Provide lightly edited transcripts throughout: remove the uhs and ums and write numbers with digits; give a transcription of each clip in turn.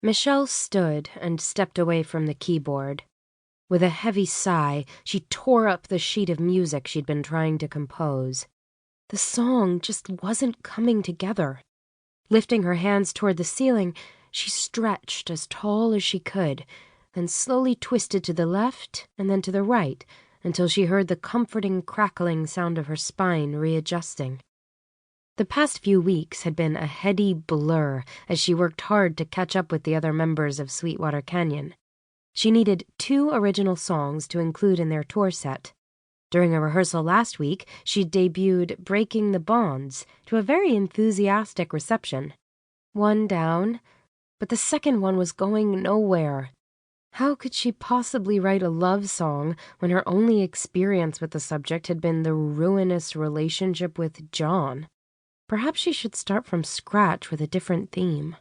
Michelle stood and stepped away from the keyboard. With a heavy sigh, she tore up the sheet of music she'd been trying to compose. The song just wasn't coming together. Lifting her hands toward the ceiling, she stretched as tall as she could, then slowly twisted to the left and then to the right until she heard the comforting crackling sound of her spine readjusting. The past few weeks had been a heady blur as she worked hard to catch up with the other members of Sweetwater Canyon. She needed 2 original songs to include in their tour set. During a rehearsal last week, she debuted Breaking the Bonds to a very enthusiastic reception. 1 down, but the second one was going nowhere. How could she possibly write a love song when her only experience with the subject had been the ruinous relationship with John? Perhaps she should start from scratch with a different theme.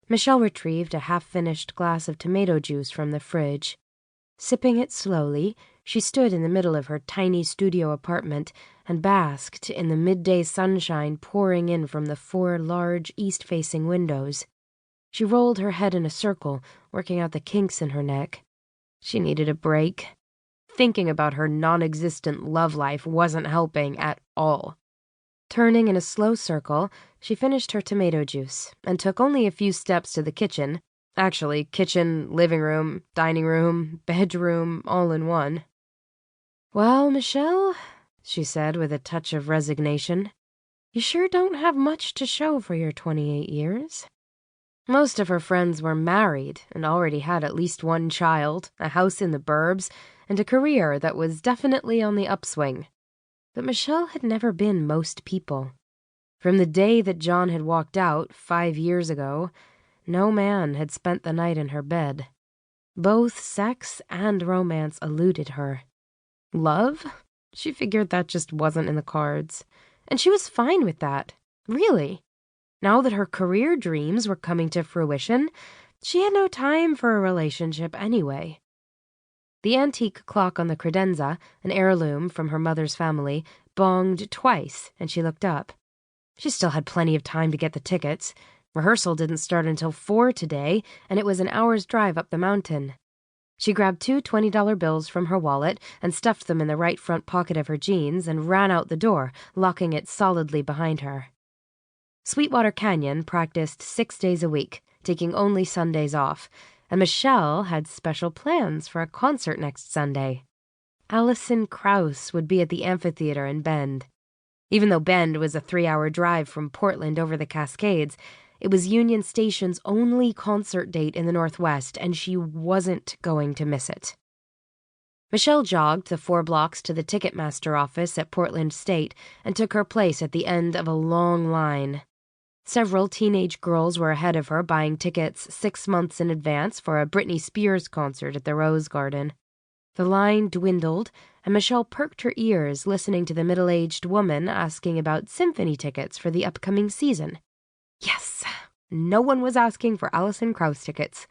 Michelle retrieved a half-finished glass of tomato juice from the fridge. Sipping it slowly, she stood in the middle of her tiny studio apartment and basked in the midday sunshine pouring in from the 4 large east-facing windows. She rolled her head in a circle, working out the kinks in her neck. She needed a break. Thinking about her non-existent love life wasn't helping at all. Turning in a slow circle, she finished her tomato juice and took only a few steps to the kitchen. Actually, kitchen, living room, dining room, bedroom, all in one. "Well, Michelle," she said with a touch of resignation, "you sure don't have much to show for your 28 years. Most of her friends were married and already had at least 1 child, a house in the burbs, and a career that was definitely on the upswing. But Michelle had never been most people. From the day that John had walked out 5 years ago, no man had spent the night in her bed. Both sex and romance eluded her. Love? She figured that just wasn't in the cards. And she was fine with that. Really. Now that her career dreams were coming to fruition, she had no time for a relationship anyway. The antique clock on the credenza, an heirloom from her mother's family, bonged twice, and she looked up. She still had plenty of time to get the tickets. Rehearsal didn't start until 4 today, and it was an hour's drive up the mountain. She grabbed 2 $20 bills from her wallet and stuffed them in the right front pocket of her jeans and ran out the door, locking it solidly behind her. Sweetwater Canyon practiced 6 days a week, taking only Sundays off, and Michelle had special plans for a concert next Sunday. Alison Krauss would be at the amphitheater in Bend. Even though Bend was a 3-hour drive from Portland over the Cascades, it was Union Station's only concert date in the Northwest, and she wasn't going to miss it. Michelle jogged the 4 blocks to the Ticketmaster office at Portland State and took her place at the end of a long line. Several teenage girls were ahead of her, buying tickets 6 months in advance for a Britney Spears concert at the Rose Garden. The line dwindled, and Michelle perked her ears listening to the middle-aged woman asking about symphony tickets for the upcoming season. Yes, no one was asking for Alison Krauss tickets.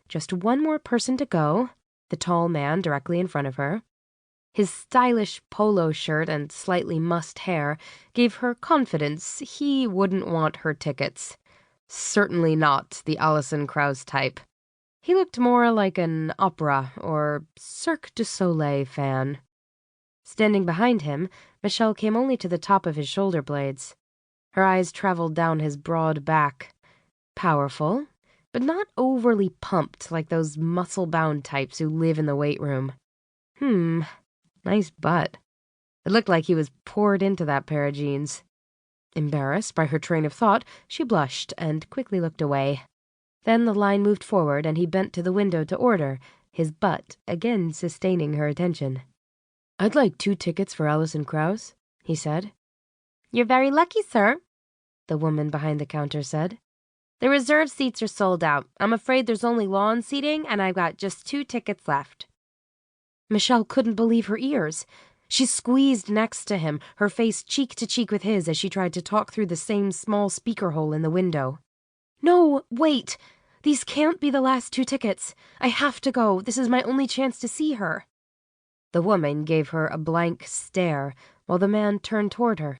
Just 1 more person to go, the tall man directly in front of her. His stylish polo shirt and slightly mussed hair gave her confidence he wouldn't want her tickets. Certainly not the Alison Krauss type. He looked more like an opera or Cirque du Soleil fan. Standing behind him, Michelle came only to the top of his shoulder blades. Her eyes traveled down his broad back. Powerful, but not overly pumped like those muscle-bound types who live in the weight room. Nice butt. It looked like he was poured into that pair of jeans. Embarrassed by her train of thought, she blushed and quickly looked away. Then the line moved forward and he bent to the window to order, his butt again sustaining her attention. "I'd like 2 tickets for Alison Krauss," he said. "You're very lucky, sir," the woman behind the counter said. "The reserved seats are sold out. I'm afraid there's only lawn seating, and I've got just 2 tickets left." Michelle couldn't believe her ears. She squeezed next to him, her face cheek to cheek with his as she tried to talk through the same small speaker hole in the window. "No, wait! These can't be the last 2 tickets. I have to go. This is my only chance to see her." The woman gave her a blank stare while the man turned toward her.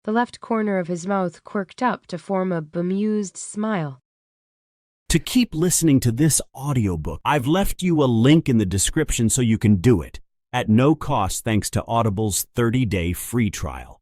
The left corner of his mouth quirked up to form a bemused smile. to keep listening to this audiobook. I've left you a link in the description so you can do it, at no cost thanks to Audible's 30-day free trial.